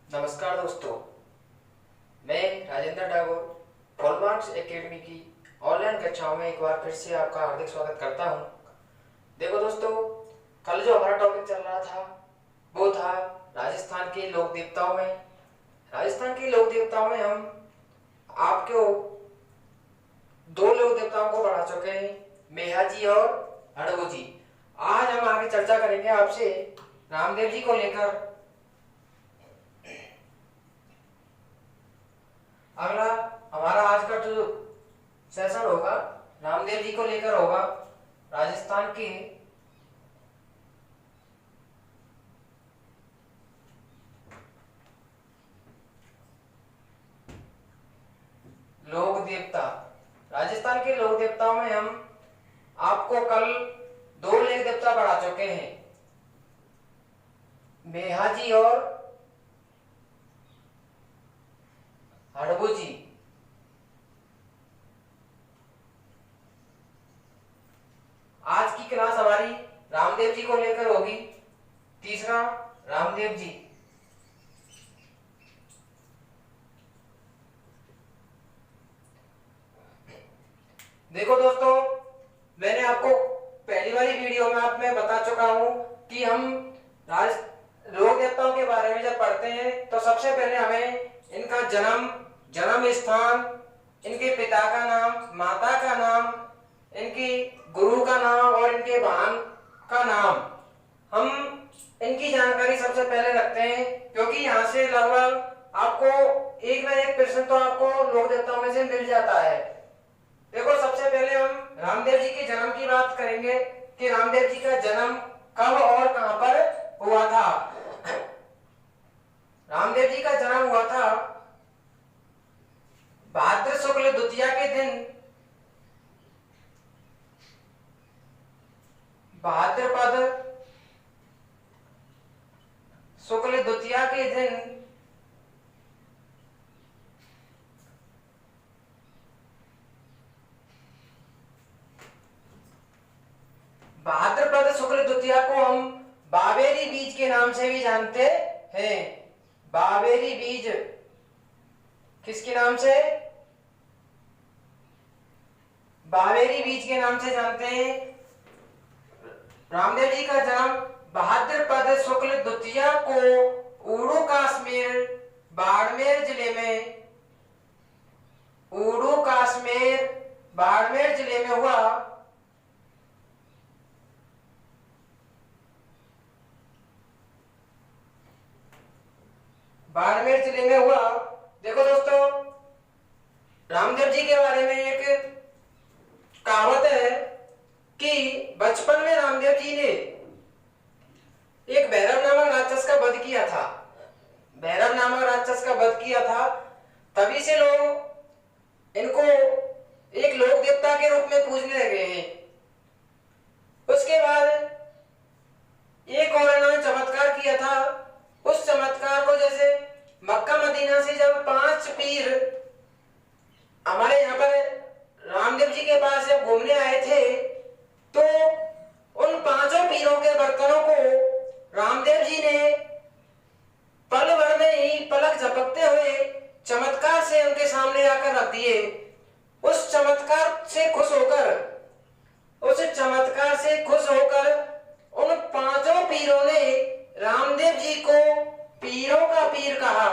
नमस्कार दोस्तों, मैं राजेंद्र टैगोर हॉलमार्क्स एकेडमी की ऑनलाइन कक्षाओं में एक बार फिर से आपका हार्दिक स्वागत करता हूं। देखो दोस्तों, कल जो हमारा टॉपिक चल रहा था वो था राजस्थान के लोक देवताओं में। राजस्थान के लोक देवताओं में हम आपको दो लोक देवताओं को पढ़ा चुके हैं, मेहाजी और हड़बू जी। आज हम आगे चर्चा करेंगे आपसे रामदेव जी को लेकर। अगला हमारा आज का जो सेशन होगा रामदेव जी को लेकर होगा। राजस्थान के लोक देवता, राजस्थान के लोक देवताओं में हम आपको कल दो लोक देवता पढ़ा चुके हैं, मेहाजी और हड़बू जी। आज की क्लास हमारी रामदेव जी को लेकर होगी। तीसरा, रामदेव जी। देखो दोस्तों, मैंने आपको पहली वाली वीडियो में आप मैं बता चुका हूं कि हम राज लोक देवताओं के बारे में जब पढ़ते हैं तो सबसे पहले हमें इनका जन्म स्थान, इनके पिता का नाम, माता का नाम, इनकी गुरु का नाम और इनके वाहन का नाम, हम इनकी जानकारी सबसे पहले रखते हैं, क्योंकि यहाँ से लगभग आपको एक ना एक प्रश्न तो आपको लोक देवताओं में से मिल जाता है। देखो, सबसे पहले हम रामदेव जी के जन्म की बात करेंगे कि रामदेव जी का जन्म कब और कहां पर हुआ था। रामदेव जी का जन्म हुआ था भाद्र शुक्ल द्वितीया के दिन, भाद्रपद शुक्ल द्वितीया के दिन भाद्रपद शुक्ल द्वितीया को हम बाबेरी बीज के नाम से भी जानते हैं। बाबेरी बीज किसके नाम से? बाबेरी बीज के नाम से जानते हैं। रामदेव जी का जन्म भाद्रपद शुक्ल द्वितीया को ऊड़ू काश्मीर बाड़मेर जिले में, ऊड़ू काश्मीर बाड़मेर जिले में हुआ। बाड़मेर जिले में हुआ। देखो दोस्तों, रामदेव जी के बारे में एक कहावत है कि बचपन में रामदेव जी ने एक भैरव नामक राक्षस का वध किया था। भैरव नामक राक्षस का वध किया था, तभी से लोग इनको एक लोक देवता के रूप में पूजने लगे हैं। उसके बाद एक और इन्होंने चमत्कार किया था। उस चमत्कार को, जैसे मक्का मदीना से जब 5 पीर हमारे यहाँ पर रामदेव जी के पास जब घूमने आए थे, तो उन 5 पीरों के बर्तनों को रामदेव जी ने पल भर में ही पलक झपकते हुए चमत्कार से उनके सामने आकर रख दिए। उस चमत्कार से खुश होकर उन 5 पीरों ने रामदेव जी को पीरों का पीर कहा।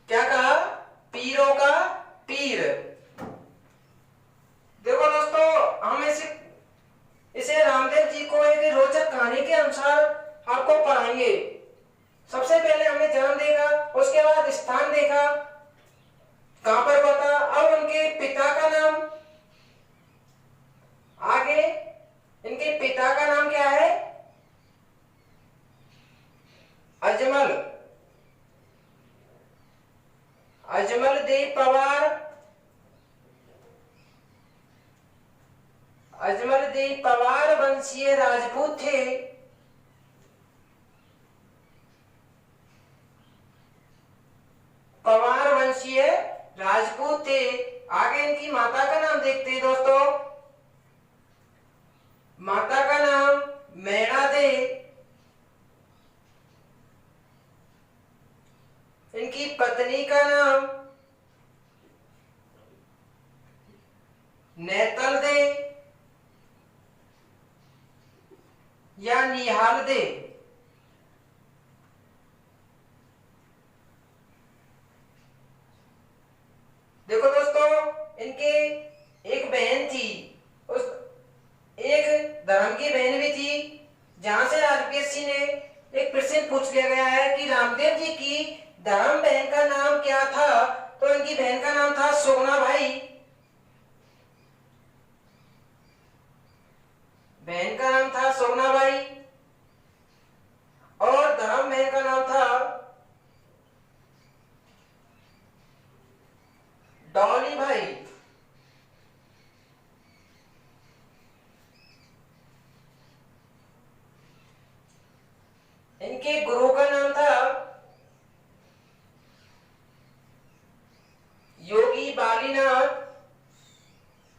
क्या कहा? पीरों का पीर। देखो दोस्तों, हम इसे रामदेव जी को एक रोचक कहानी के अनुसार आपको पढ़ाएंगे। सबसे पहले हमने जन्म देखा, उसके बाद स्थान देखा कहां पर हुआ था, अब उनके पिता का नाम। आगे इनके पिता का नाम क्या है? अजमल देव पवार। अजमल देव पवार वंशीय राजपूत थे। पवार वंशीय राजपूत थे। आगे इनकी माता का नाम देखते हैं दोस्तों। माता का नाम मैणा दे। इनकी पत्नी का नाम नेतल दे या निहाल दे। देखो दोस्तों, इनके एक बहन थी, उस एक धर्म की बहन भी थी, जहां से आरपीएससी ने एक प्रश्न पूछ लिया गया है कि रामदेव जी की धर्म बहन का नाम क्या था। तो इनकी बहन का नाम था सुगना भाई, बहन का नाम था सुगना भाई, और धर्म बहन का नाम था डॉली भाई। इनके गुरु का नाम था योगी बालीनाथ।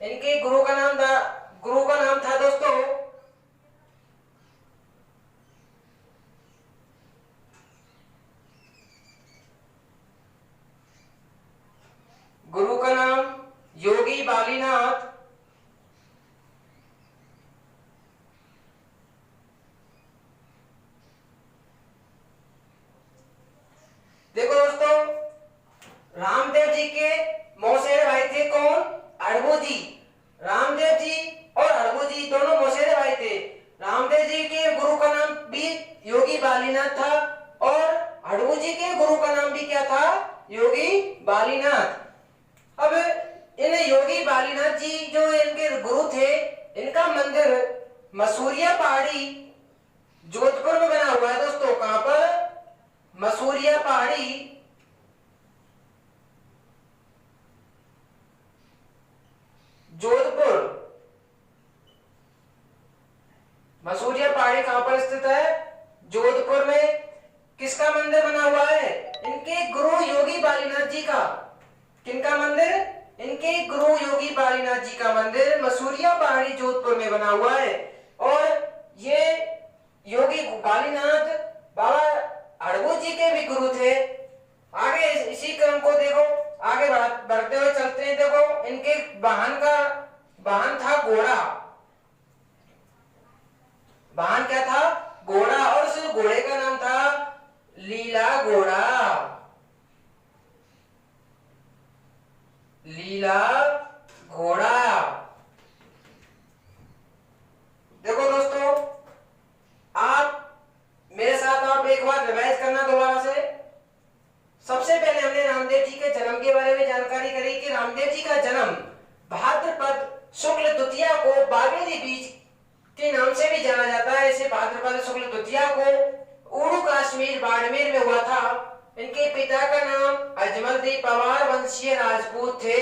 इनके गुरु का नाम था दोस्तों गुरु का नाम योगी बालीनाथ। देखो दोस्तों, रामदेव जी के मौसेरे भाई थे कौन? अड़बू जी। रामदेव जी और अड़बू जी दोनों मौसेरे भाई थे। रामदेव जी के गुरु का नाम भी योगी बालीनाथ था और अड़बू जी के गुरु का नाम भी क्या था? योगी बालीनाथ। अब इन योगी बालीनाथ जी जो इनके गुरु थे, इनका मंदिर मसूरिया पहाड़ी जोधपुर में बना हुआ है दोस्तों। कहां पर? मसूरिया पहाड़ी जोधपुर। मसूरिया पहाड़ी कहां पर स्थित है? जोधपुर में। किसका मंदिर बना हुआ है? इनके गुरु योगी बालीनाथ जी का। किनका मंदिर? इनके गुरु योगी बालीनाथ जी का मंदिर मसूरिया पहाड़ी जोधपुर में बना हुआ है। और ये योगी बालीनाथ बाबा अड़बू जी के भी गुरु थे। आगे इसी क्रम को देखो, आगे बढ़ते हुए चलते हैं। देखो, इनके वाहन था घोड़ा। वाहन क्या था? घोड़ा। और उस घोड़े का नाम था लीला घोड़ा। लीला घोड़ा। देखो दोस्तों, आप मेरे साथ आप एक बार रिवाइज करना दोबारा से। सबसे पहले हमने रामदेव जी के जन्म के बारे में जानकारी करी कि रामदेव जी का जन्म भाद्रपद शुक्ल द्वितीया को बागेरी बीज के नाम से भी जाना जाता है। इसे भाद्रपद शुक्ल द्वितीया को उड़ू कश्मीर बाड़मेर में हुआ था। इनके पिता का नाम अजमल दे पवार वंशीय राजपूत थे।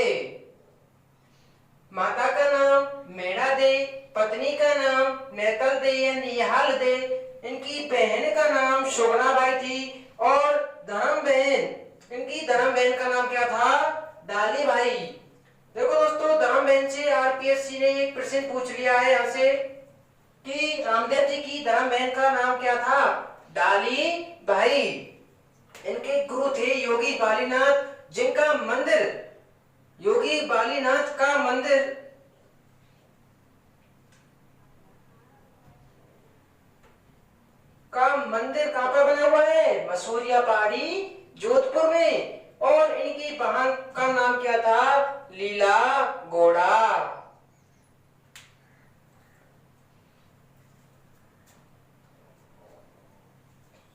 माता का नाम मेड़ा दे, पत्नी का नाम नेतल दे या निहाल दे। इनकी बहन का नाम सुगना बाई थी और इनकी धर्म बहन का नाम क्या था? डाली भाई। देखो दोस्तों, धर्म बहन से आरपीएससी ने एक प्रश्न पूछ लिया है यहाँ से कि रामदेव जी की धर्म बहन का नाम क्या था? डाली भाई। इनके गुरु थे योगी बालीनाथ, जिनका मंदिर योगी बालीनाथ का मंदिर कहां पर बना हुआ है? मसूरिया पहाड़ी जोधपुर में। और इनकी बहन का नाम क्या था? लीला घोड़ा।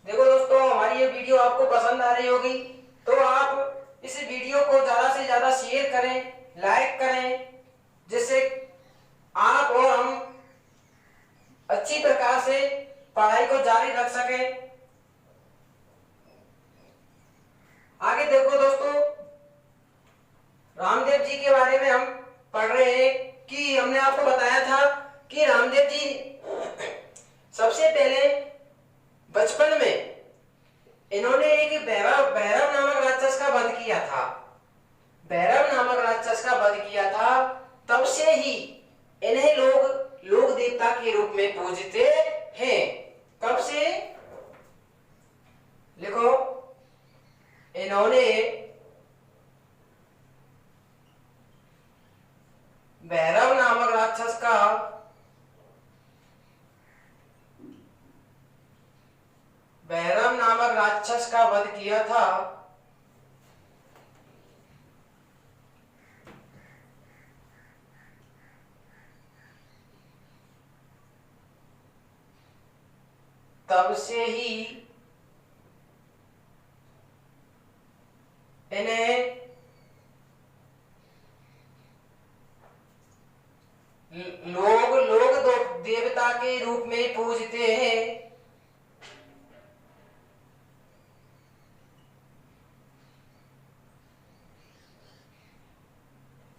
देखो दोस्तों, हमारी ये वीडियो आपको पसंद आ रही होगी तो आप इस वीडियो को ज्यादा से ज्यादा शेयर करें, लाइक करें, जिससे आप और हम अच्छी प्रकार से पढ़ाई को जारी रख सकें। आगे देखो दोस्तों, रामदेव जी के बारे में हम पढ़ रहे हैं कि हमने आपको बताया था कि रामदेव जी सबसे पहले बचपन में इन्होंने एक भैरव नामक राक्षस का वध किया था। भैरव नामक राक्षस का वध किया था। तब से ही इन्हें लोग देवता के रूप में पूजते हैं। कब से? लिखो, इन्होंने भैरव नामक राक्षस का वध किया था। तब से ही इन्हें लोग देवता के रूप में पूजते हैं।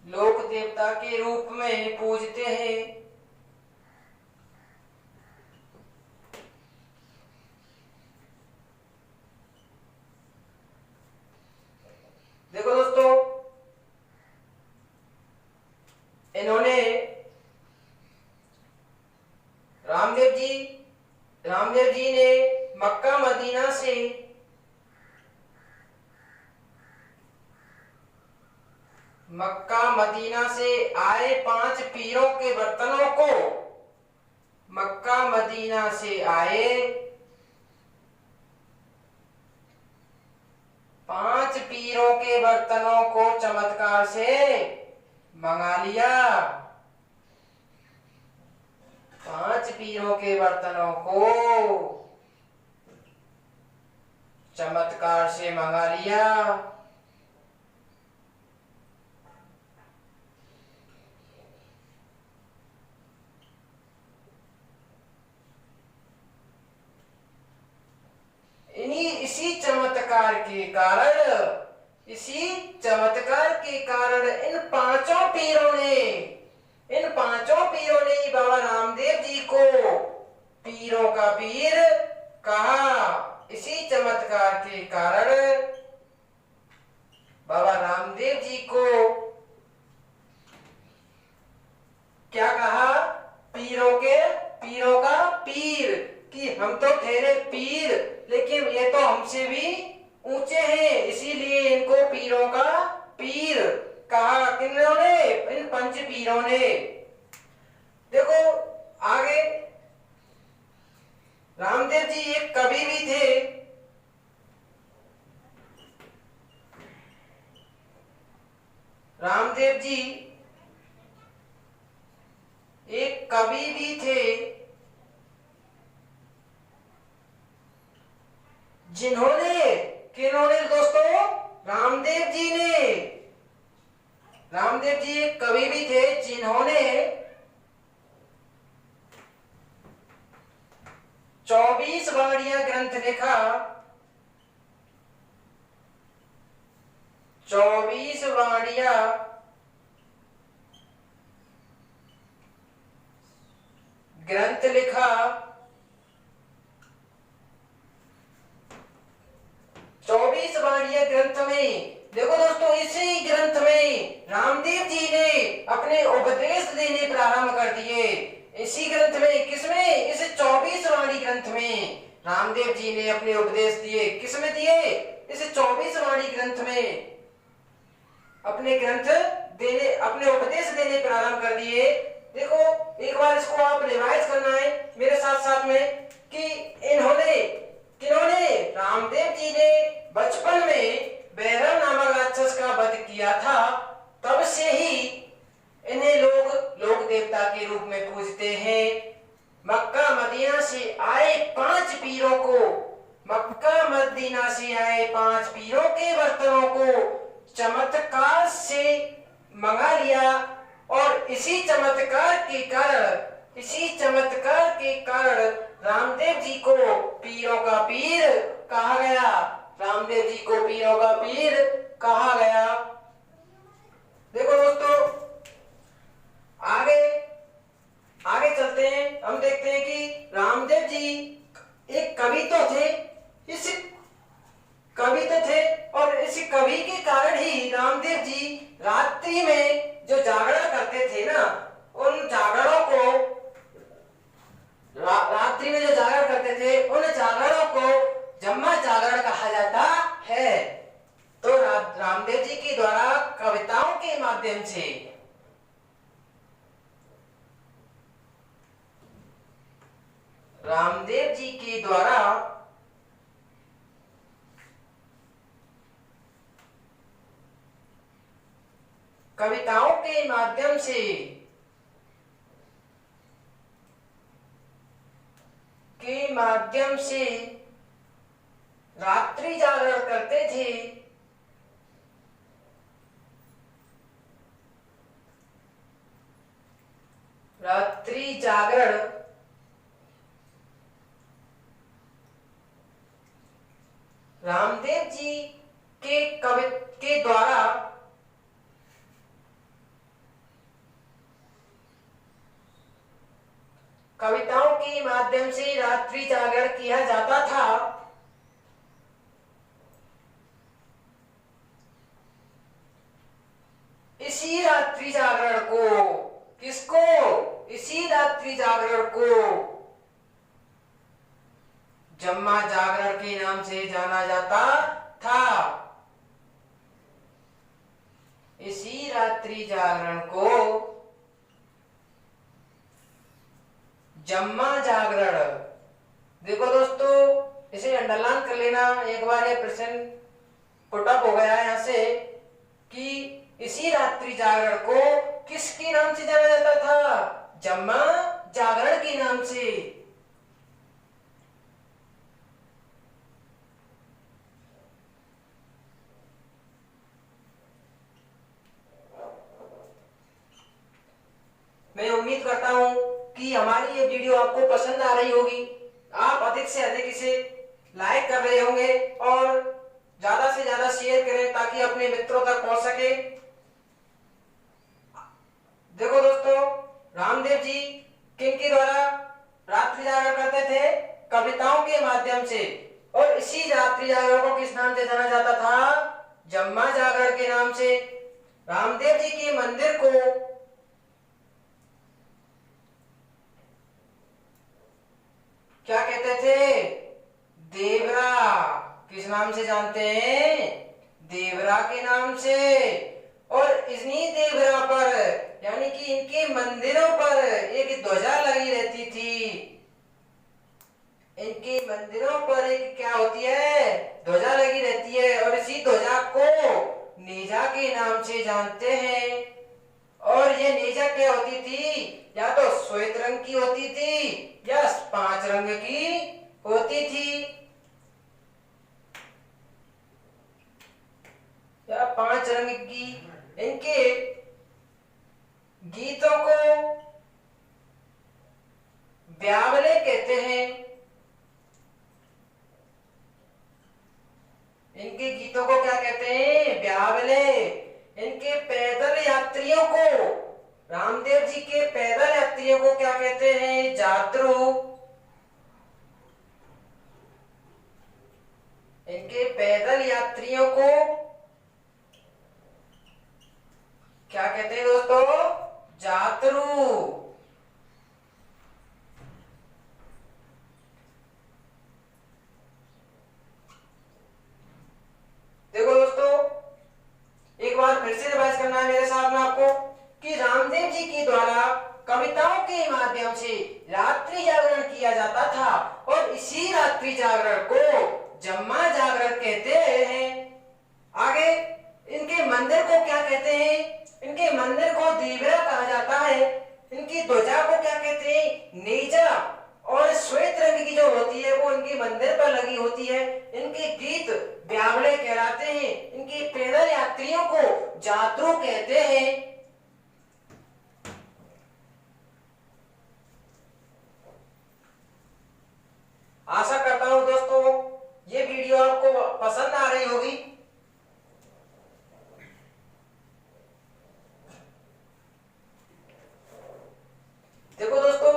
लोक देवता के रूप में पूजते हैं। देखो दोस्तों, इन्होंने रामदेव जी ने मक्का मदीना से आए 5 पीरों के बर्तनों को मक्का मदीना से आए 5 पीरों के बर्तनों को चमत्कार से मंगा लिया। 5 पीरों के बर्तनों को चमत्कार से मंगा लिया। इसी चमत्कार के कारण इन पांचों पीरों ने बाबा रामदेव जी को पीरों का पीर कहा। इसी चमत्कार के कारण बाबा रामदेव जी को क्या कहा? पीरों का पीर, कि हम तो ठहरे पीर लेकिन ये तो हमसे भी ऊंचे हैं, इसीलिए इनको पीरों का पीर कहा। किन्होंने? इन 5 पीरों ने। देखो आगे, रामदेव जी एक कवि भी थे। रामदेव जी एक कवि भी थे किन्होंने दोस्तों? रामदेव जी एक कवि भी थे जिन्होंने 24 वाणियां ग्रंथ लिखा। 24 वाणियां ग्रंथ लिखा। 24 वाणियां ग्रंथ में, देखो दोस्तों, इसी ग्रंथ में रामदेव जी ने अपने उपदेश देने प्रारंभ कर दिए। इसी ग्रंथ में, किसमें? इस 24 वाणी ग्रंथ में रामदेव जी ने अपने उपदेश दिए। किसमें दिए? इस 24 वाणी ग्रंथ में अपने उपदेश देने प्रारंभ कर दिए। देखो एक बार इसको आप रिवाइज करना है मेरे साथ साथ में, कि किन्होंने? रामदेव जी ने बचपन में भैरव नामक राक्षस का वध किया था। तब से ही इन्हें लोग देवता के रूप में पूजते हैं। मक्का मदीना से आए 5 पीरों के बर्तनों को चमत्कार से मंगा लिया। और इसी चमत्कार के कारण रामदेव जी को पीरों का पीर कहा गया। रामदेव जी को पीरों का पीर कहा गया। देखो दोस्तों, आगे चलते हैं। हम देखते हैं कि रामदेव जी एक कवि तो थे, और इस कवि के कारण ही रामदेव जी रात्रि में जो जागरण करते थे ना, उन जागरणों को जम्मा जागरण कहा जाता है। माध्यम से रामदेव जी के द्वारा कविताओं के माध्यम से रात्रि जागरण करते थे। रात्रि जागरण रामदेव जी के द्वारा कविताओं के माध्यम से रात्रि जागरण किया जाता था। इसी रात्रि जागरण को जम्मा जागरण के नाम से जाना जाता था। इसी रात्रि जागरण को जम्मा जागरण, देखो दोस्तों इसे अंडरलाइन कर लेना, एक बार ये प्रश्न पुटअप हो गया है यहां से कि इसी रात्रि जागरण को किसके नाम से जाना जाता था? जम्मा जागरण के नाम से। मैं उम्मीद करता हूं कि हमारी ये वीडियो आपको पसंद आ रही होगी। आप अधिक से अधिक इसे लाइक कर रहे होंगे और ज्यादा से ज्यादा शेयर करें ताकि अपने मित्रों तक पहुंच सके। देखो दोस्तों, रामदेव जी किनके द्वारा रात्रि जागरण करते थे? कविताओं के माध्यम से। और इसी रात्रि जागरण को किस नाम से जाना जाता था? जम्मा जागरण के नाम से। रामदेव जी के मंदिर को क्या कहते थे? देवरा। किस नाम से जानते हैं? देवरा के नाम से। और इन्हीं देवरा पर यानी कि इनके मंदिरों पर एक ध्वजा लगी रहती थी। इनके मंदिरों पर एक क्या होती है? ध्वजा लगी रहती है। और इसी ध्वजा को नेजा के नाम से जानते हैं। और ये नेजा क्या होती थी? या तो श्वेत रंग की होती थी या 5 रंग की होती थी, या 5 रंग की। इनके गीतों को ब्यावले कहते हैं। इनके गीतों को क्या कहते हैं? ब्यावले। इनके पैदल यात्रियों को, रामदेव जी के पैदल यात्रियों को क्या कहते हैं? जातरू। इनके पैदल यात्रियों को क्या कहते हैं दोस्तों? जातरू। देखो दोस्तों, एक बार फिर से रिवाइज करना है मेरे साथ में आपको कि रामदेव जी के द्वारा कविताओं के माध्यम से रात्रि जागरण किया जाता था। और इसी रात्रि जागरण को जम्मा जागरण कहते हैं। आगे इनके मंदिर को क्या कहते हैं? इनके मंदिर को देवरा कहा जाता है। इनकी ध्वजा को क्या कहते हैं? नेजा। और श्वेत रंग की जो होती है वो इनके मंदिर पर लगी होती है। इनके गीत ब्यावले कहलाते हैं। इनके पैदल यात्रियों को जातरू कहते हैं। आशा करता हूं दोस्तों ये वीडियो आपको पसंद आ रही होगी। देखो दोस्तों,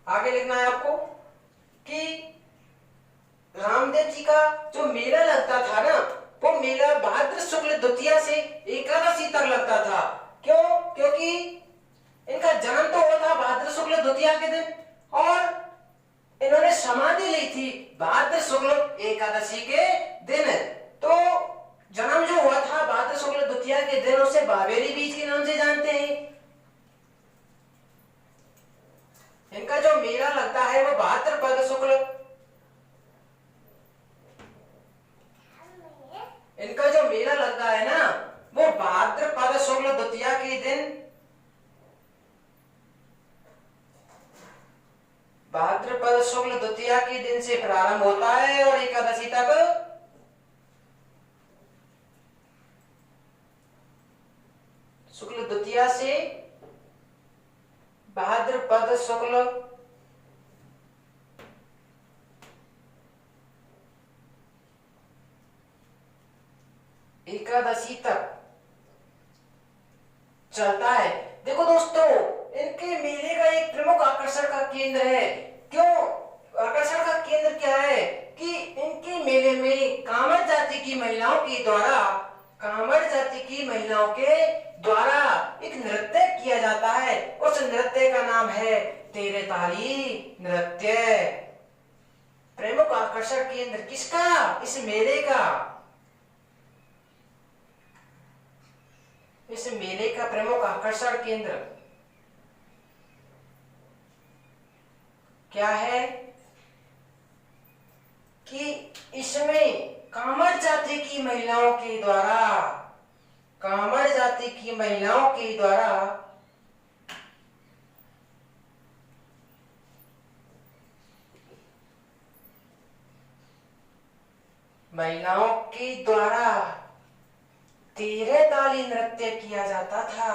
आगे लिखना है आपको कि रामदेव जी का जो मेला लगता था ना, वो मेला भाद्र शुक्ल द्वितीया से एकादशी तक लगता था। क्यों? क्योंकि इनका जन्म तो हुआ था भाद्र शुक्ल द्वितीया के दिन और इन्होंने समाधि ली थी भाद्र शुक्ल एकादशी के दिन। तो जन्म जो हुआ था भाद्र शुक्ल द्वितीया के के दिन उसे बाबेरी बीज के नाम से जानते हैं। इनका जो मेला लगता है वो भाद्रपद शुक्ल, इनका जो मेला लगता है ना वो भाद्रपद शुक्ल द्वितीया के दिन, भाद्रपद शुक्ल द्वितीया के दिन से प्रारंभ होता है और एकादशी तक शुक्ल द्वितीया से भाद्रपद शुक्ल एकादशी तक चलता है। देखो दोस्तों, इनके मेले का एक प्रमुख आकर्षण का केंद्र है। क्यों आकर्षण का केंद्र क्या है कि इनके मेले में कामर जाति की महिलाओं के द्वारा, कामर जाति की महिलाओं के द्वारा एक नृत्य किया जाता है। उस नृत्य का नाम है तेरे ताली नृत्य। प्रमुख आकर्षण केंद्र किसका? इस मेले का, इस मेले का प्रमुख आकर्षण केंद्र क्या है कि इसमें कामर जाति की महिलाओं के द्वारा, कामर जाति की महिलाओं के द्वारा तेरे ताली नृत्य किया जाता था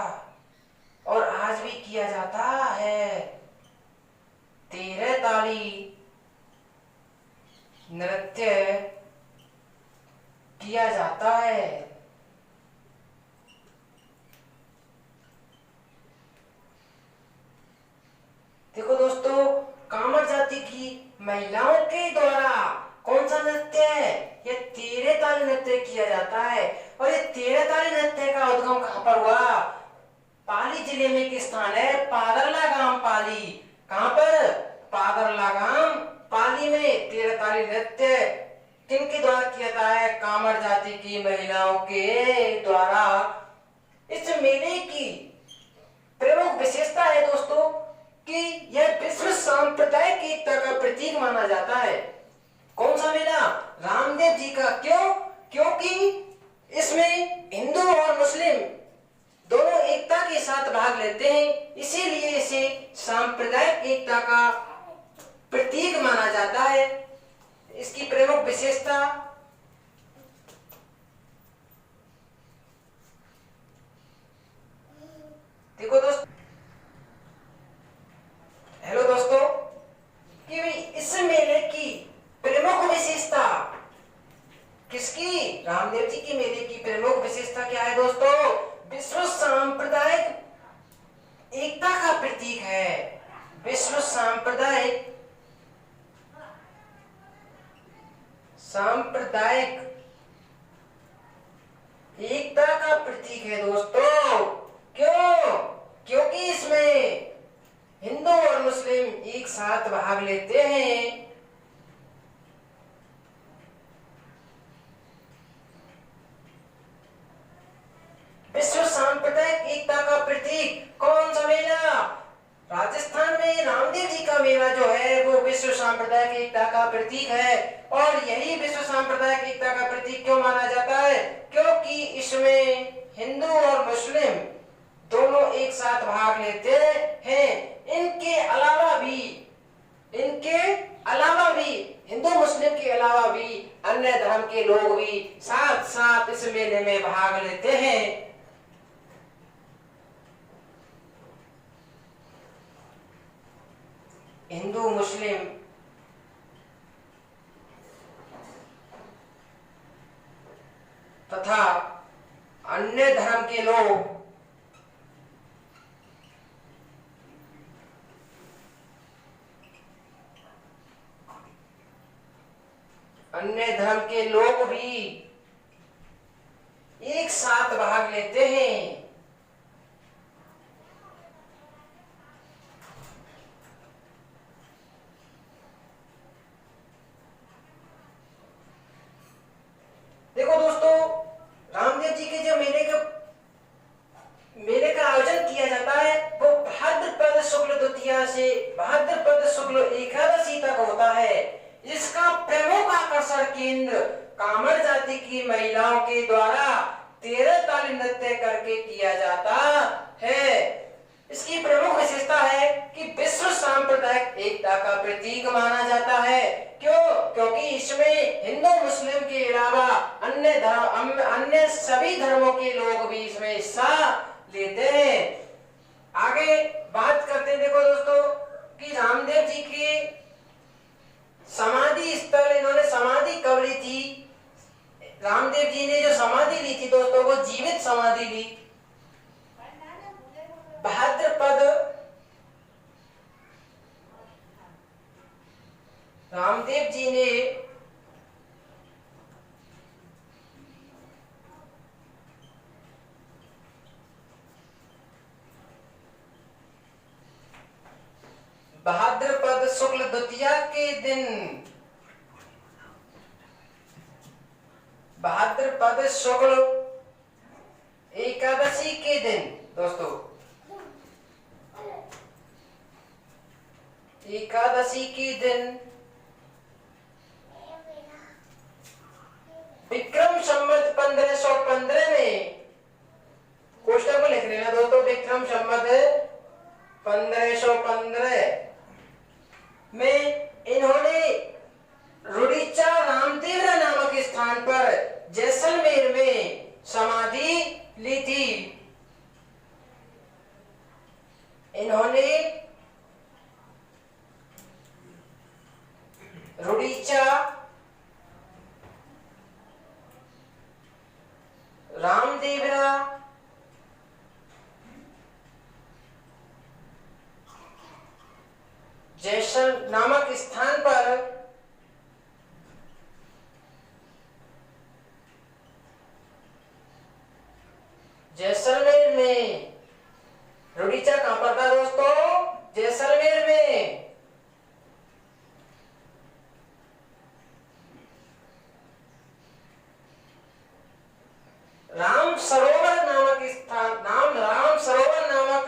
और आज भी किया जाता है। तेरे ताली नृत्य किया जाता है। देखो दोस्तों, कामर जाति की महिलाओं के द्वारा कौन सा नृत्य है? ये तेरे ताली नृत्य किया जाता है। और ये तेरे ताली नृत्य का उद्गम कहां पर हुआ? पाली जिले में एक स्थान है पादरला गांव पाली। कहां पर? पादरला गांव पाली में तेरे ताली नृत्य किनके द्वारा किया जाता है? कामर जाति की महिलाओं के द्वारा। इस मेले की प्रमुख विशेषता है दोस्तों कि यह विश्व सांप्रदायिक एकता का प्रतीक माना जाता है। कौन सा मेला? रामदेव जी का। क्यों? क्योंकि इसमें हिंदू और मुस्लिम दोनों एकता के साथ भाग लेते हैं, इसीलिए इसे सांप्रदायिक एकता का प्रतीक माना जाता है। इसकी प्रमुख विशेषता देखो दोस्तों, हेलो दोस्तों, कि इस मेले की प्रमुख विशेषता किसकी? रामदेव जी के मेले की प्रमुख विशेषता क्या है दोस्तों? विश्व सांप्रदायिक एकता का प्रतीक है। विश्व सांप्रदायिक एकता का प्रतीक है दोस्तों। क्यों? क्योंकि इसमें हिंदू और मुस्लिम एक साथ भाग लेते हैं। विश्व सांप्रदायिक एकता का प्रतीक कौन सा मेला? राजस्थान में रामदेव जी का मेला जो है वो विश्व सांप्रदायिक एकता का प्रतीक है। और यही विश्व सांप्रदायिक एकता का प्रतीक क्यों माना जाता है? क्योंकि इसमें हिंदू और मुस्लिम दोनों एक साथ भाग लेते हैं। इनके अलावा भी हिंदू मुस्लिम के अलावा भी अन्य धर्म के लोग भी साथ साथ इस मेले में भाग लेते हैं। हिंदू मुस्लिम तथा अन्य धर्म के लोग भी एक साथ भाग लेते हैं। देखो दोस्तों, रामदेव जी के जो मेले के किया जाता है। इसकी प्रमुख विशेषता है कि विश्व सांप्रदायिक एकता का प्रतीक माना जाता है। क्यों? क्योंकि इसमें हिंदू मुस्लिम के अलावा अन्य सभी धर्मों के लोग भी इसमें हिस्सा लेते हैं। आगे बात करते हैं, देखो दोस्तों, कि रामदेव जी की समाधि स्थल, इन्होंने समाधि कब ली थी? रामदेव जी ने जो समाधि ली थी दोस्तों, वो जीवित समाधि ली भाद्रपद, रामदेव जी ने भाद्रपद शुक्ल द्वितीया के दिन, भाद्रपद शुक्ल एकादशी के दिन दोस्तों, एकादशी के दिन विक्रम संवत 1515 में, कोष्टक में लिख लेना दोस्तों, विक्रम संवत 1515 में इन्होंने रुड़ीचा रामदेवरा नामक स्थान पर जैसलमेर में समाधि ली थी। इन्होंने रुड़ीचा रामदेवरा जैसल नामक स्थान पर जैसलमेर में, रुड़ीचा कहां पर था दोस्तों? जैसलमेर में। राम सरोवर नामक स्थान, राम सरोवर नामक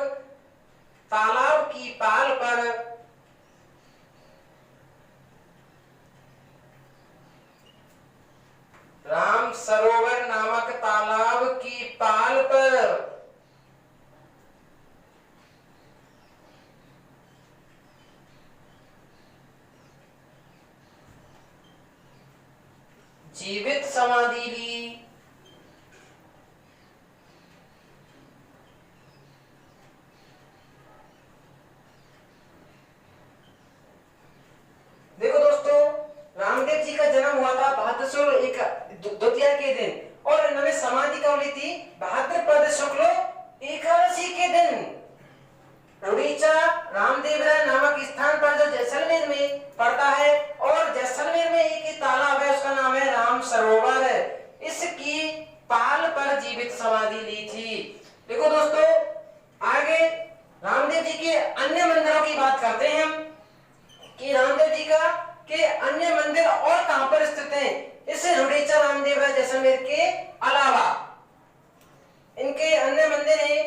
तालाब की पाल पर राम सरोवर नामक तालाब की पाल पर जीवित समाधि ली। देखो दोस्तों, रामदेव जी का जन्म हुआ था भाद्र द्वितीया के दिन और इन्होंने समाधि कब ली थी? भाद्रपद शुक्ल एकादशी के दिन। रुड़ीचा रामदेवरा नामक स्थान पर जो जैसलमेर में पड़ता है, और जैसलमेर में एक तालाब है, उसका नाम है राम सरोवर। इसकी पाल पर जीवित समाधि ली थी। देखो दोस्तों, आगे रामदेव जी के अन्य मंदिरों की बात करते हैं हम, कि रामदेव जी का के अन्य मंदिर और कहां पर स्थित हैं। इस रुड़ीचा रामदेवरा जैसलमेर के अलावा इनके अन्य मंदिर हैं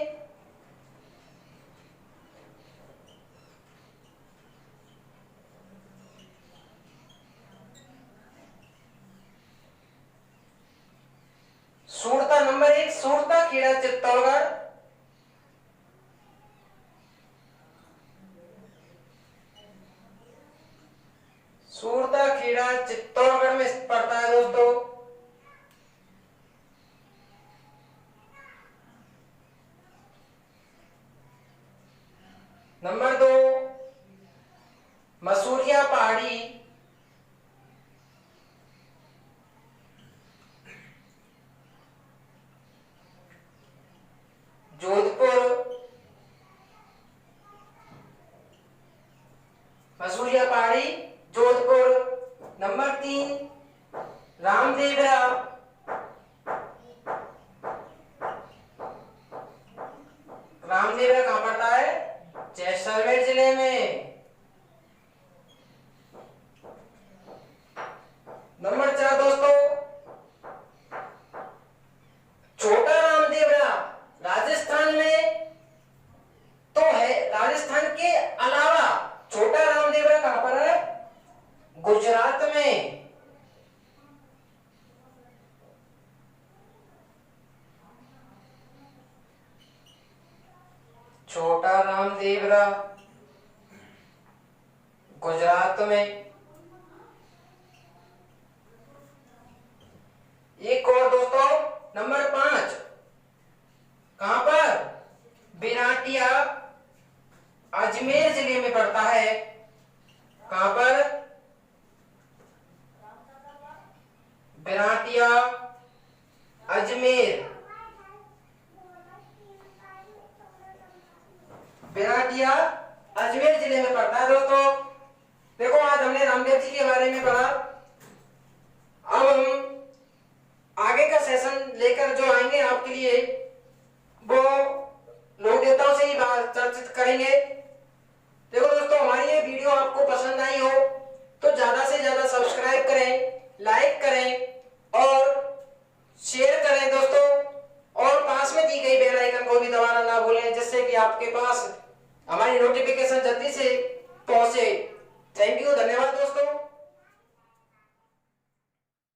सूरता, नंबर 1 सूरता खेड़ा चित्तौड़गढ़, सूरता खेड़ा चित्तौड़गढ़ में पड़ता है दोस्तों। नंबर 2 मसूरिया पहाड़ी, जोधपुर, मसूरिया पहाड़ी जोधपुर। नंबर 3 छोटा रामदेवरा गुजरात में। एक और दोस्तों, नंबर 5 कहां पर? बिराटिया अजमेर जिले में पड़ता है। कहां पर? बिराटिया अजमेर। बिराटिया अजमेर जिले में पड़ता है दोस्तों। देखो, आज हमने रामदेव जी के बारे में पढ़ा। अब हम आगे का सेशन लेकर जो आएंगे आपके लिए, वो लोक देवताओं से ही चर्चित करेंगे। देखो दोस्तों, हमारी ये वीडियो आपको पसंद आई हो तो ज्यादा से ज्यादा सब्सक्राइब करें, लाइक करें और शेयर करें दोस्तों। और पास में दी गई बेल आइकन को भी दबाना ना भूलें, जिससे कि आपके पास हमारी नोटिफिकेशन जल्दी से पहुंचे। थैंक यू, धन्यवाद दोस्तों।